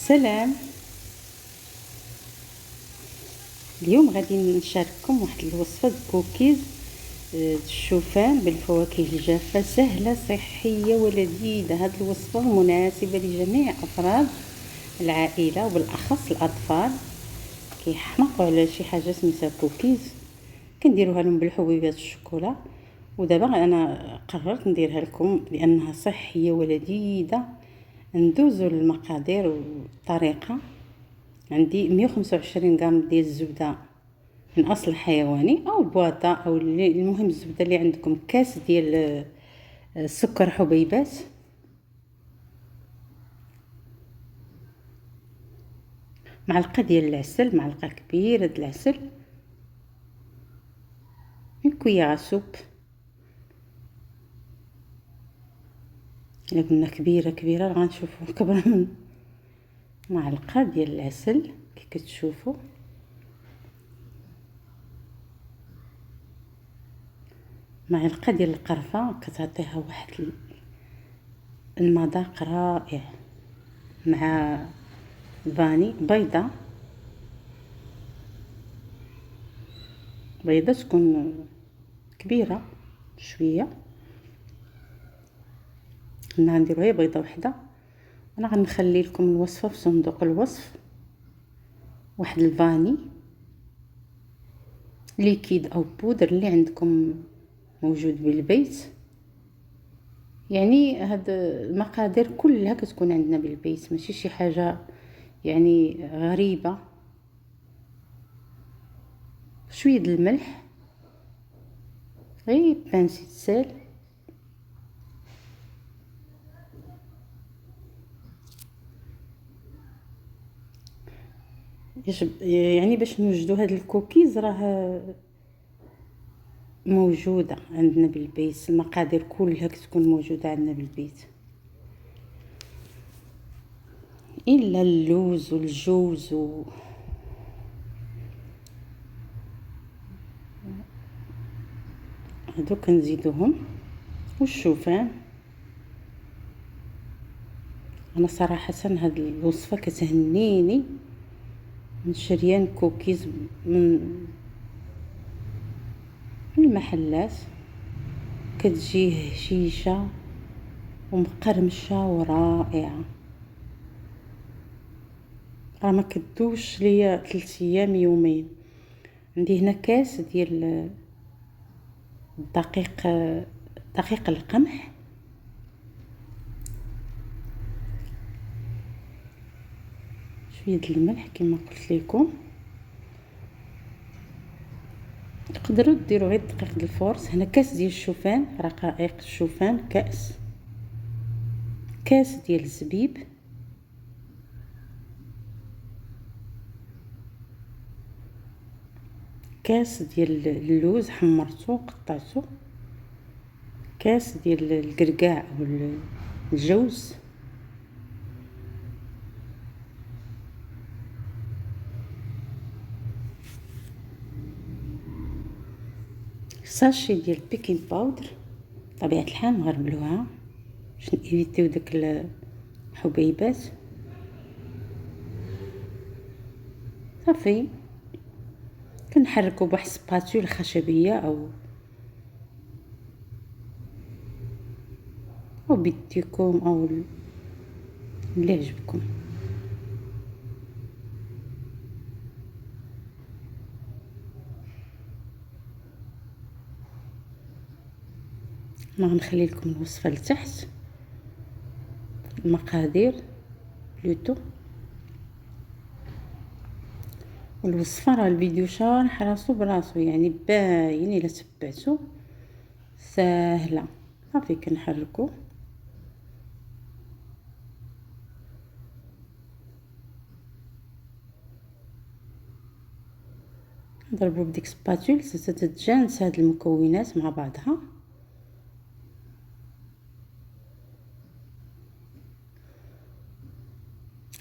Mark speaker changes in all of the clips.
Speaker 1: سلام. اليوم غادي نشارككم واحد الوصفه كوكيز الشوفان بالفواكه الجافه، سهله صحيه ولذيذه. هذه الوصفه مناسبه لجميع افراد العائله وبالاخص الاطفال كيحمقوا على شي حاجه سميتها كوكيز. كنديروها لهم بالحبيبات الشوكولا، ودابا انا قررت نديرها لكم لانها صحيه ولذيذه. ندوزو للمقادير والطريقه. عندي 125 غرام ديال الزبده من اصل حيواني او بواطه، او المهم الزبده اللي عندكم. كاس ديال السكر حبيبات، معلقه ديال العسل، معلقه كبيره ديال العسل، من كويا سوب. الا قلنا كبيره غنشوفوا كبر من معلقه ديال العسل كي كتشوفوا. معلقه ديال القرفه كتعطيها واحد المذاق رائع، مع فاني. بيضه تكون كبيره شويه، انا غنديرو غير بيضه وحده. انا غنخلي لكم الوصفه في صندوق الوصف. واحد الفاني ليكيد او بودر اللي عندكم موجود بالبيت، يعني هاد المقادير كلها كتكون عندنا بالبيت، ماشي شي حاجه يعني غريبه. شويه د الملح، غير بانسي سال، يعني باش نوجدوا هاد الكوكيز راه موجوده عندنا بالبيت. المقادير كلها كتكون موجوده عندنا بالبيت، الا اللوز والجوز هادو كنزيدوهم، والشوفان. انا صراحه هاد الوصفه كتهنيني من شريان كوكيز من المحلات، كتجي هشيشه ومقرمشه ورائعه. راه ما كدوش ليا 3 ايام يومين. عندي هنا كاس ديال دقيق القمح، شويه د الملح كما قلت لكم. تقدروا ديروا غير دقيق د الفورس. هنا كاس ديال الشوفان، رقائق الشوفان، كاس ديال الزبيب، كاس ديال اللوز حمرته قطعته، كاس ديال القرقاع او الجوز، ساشي ديال بيكين باودر. طبيعه الحال نغربلوها باش نيفيتيو داك الحبيبات. صافي كنحركو بواحد سباتول خشبيه او بيديكم او اللي عجبكم. انا غنخلي لكم الوصفه لتحت، المقادير بلوتو. والوصفه راه الفيديو شارح راسو براسو، يعني باين الا تبعتو ساهله. صافي كنحركو، نضربو بديك سباتول حتى تتجانس هاد المكونات مع بعضها.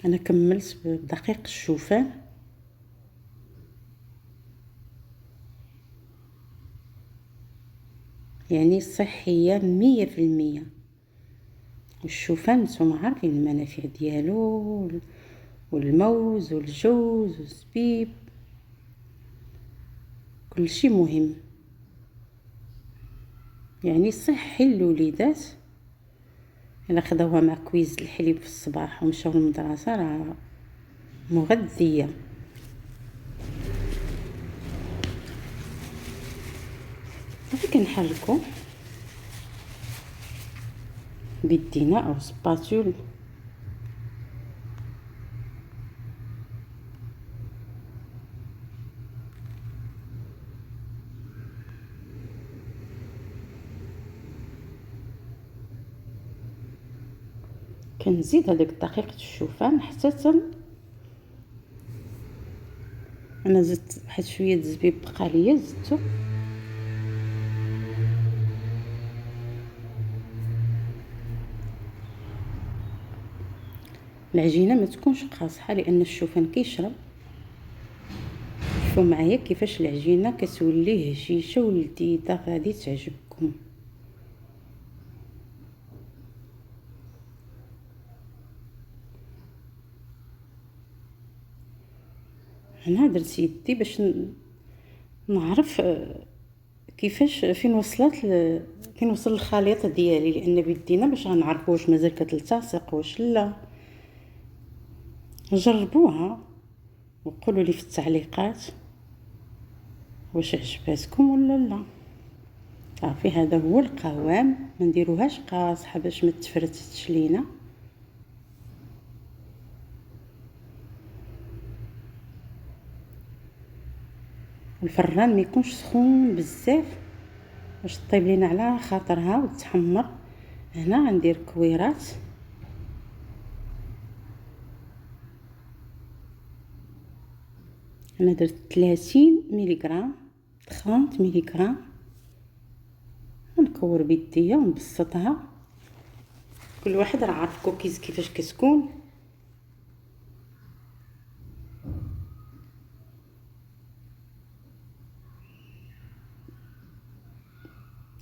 Speaker 1: انا كملت بدقيق الشوفان، يعني صحيه 100%. والشوفان نتوما عارفين المنافع ديالو والموز والجوز والزبيب، كل شيء مهم. يعني صحي الوليدات الا خداوها مع كويز الحليب في الصباح ومشاو للمدرسه راه مغذيه. صافي كنحركو بيدينا او سباتول. كنزيد هذيك دقيقه الشوفان حتى انا زدت واحد شويه الزبيب بقى ليا زدتو. العجينه ما تكونش قاصحه لان الشوفان كيشرب. شوفوا معايا كيفاش العجينه كتولي هشيشه ولذيذه، غادي تعجبكم. انا درت يدي باش نعرف كيفاش فين وصل الخليط ديالي، لان بيدينا باش غنعرفوا واش مازال كتلتصق واش لا. جربوها وقولوا لي في التعليقات واش عجباتكم ولا لا. صافي هذا هو القوام، ما نديروهاش قاصحه باش ما تفرتش لينا. الفران ما يكونش سخون بزاف باش طيب لينا على خاطرها وتحمر. هنا غندير كويرات، انا درت 30 ملغ 30 ملغ. نكور بيديا ونبسطها. كل واحد راه عارف كوكيز كيفاش كتكون.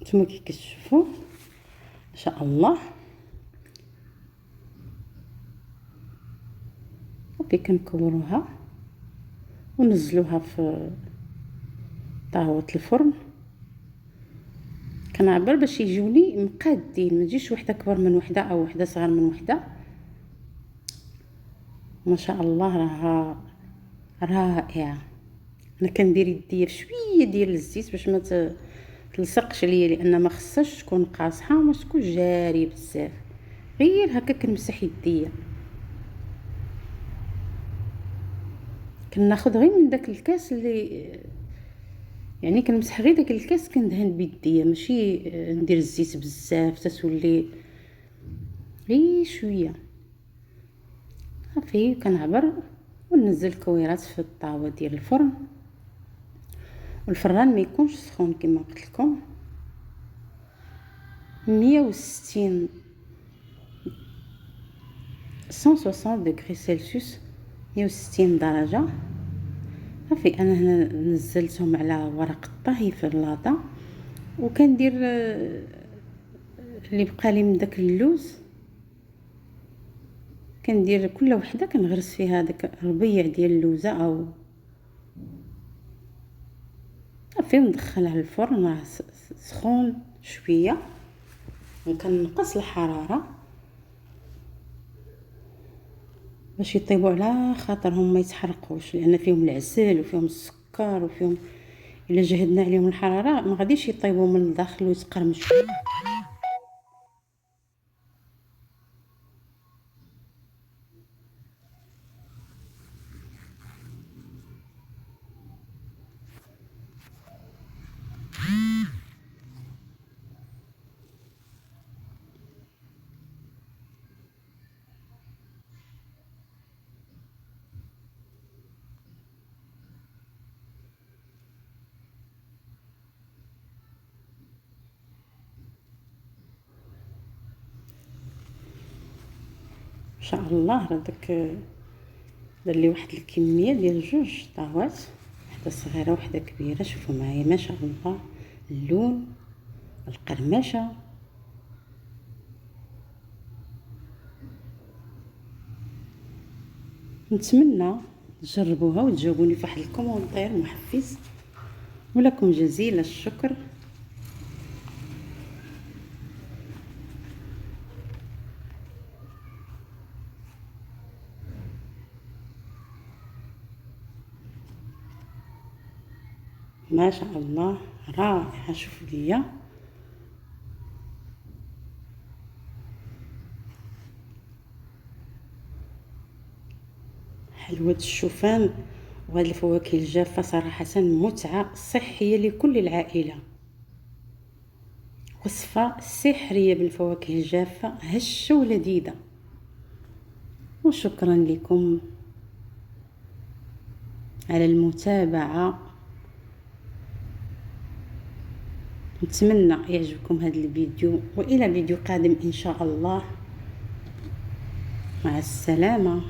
Speaker 1: نتوما كي كتشوفوا ما شاء الله. صافي كنكوروها ونزلوها في طاوة الفرن. كنعبر باش يجوني مقادين، ما تجيش وحده كبر من وحده او وحده صغر من وحده. ما شاء الله راها رائعه. انا كندير يديا بشويه ديال الزيت باش ما تلصقش ليا، لان ما خصهاش تكون قاصحه وما تكونش جاري بزاف، غير هكا كنمسح يديا. كناخذ غير من داك الكاس اللي يعني كنمسح غير داك الكاس كندهن بيديا، ماشي ندير الزيت بزاف تتولي غير شويه. صافي كنعبر وننزل الكويرات في الطاوه ديال الفرن. والفران ما يكونش سخون كما قلت لكم. 160 160 دوغري سلسيوس، 160 درجه. صافي انا هنا نزلتهم على ورق الطهي في اللاطه، وكندير اللي بقى لي من داك اللوز كندير كل وحده كنغرس فيها داك ربيع ديال اللوزه او صافي وندخلها للفرن راه سخون شويه. وكنقص الحراره باش يطيبوا على خاطرهم ما يتحرقوش، لان فيهم العسل وفيهم السكر وفيهم الا جهدنا عليهم الحراره ما غاديش يطيبوا من الداخل ويتقرمشوا. ان شاء الله راه داك دار لي واحد الكميه ديال 2 طاوات، وحده صغيره وحده كبيره. شوفوا معايا ما شاء الله اللون، القرمشه. نتمنى تجربوها وتجاوبوني في واحد الكومونتير محفز، ولكم جزيل الشكر. ما شاء الله رائعة. شوفوا ليا حلوة الشوفان وهذه الفواكه الجافة صراحة متعة صحية لكل العائلة. وصفة سحرية بالفواكه الجافة هشة ولذيذة. وشكرا لكم على المتابعة. نتمنى يعجبكم هذا الفيديو، والى فيديو قادم ان شاء الله. مع السلامة.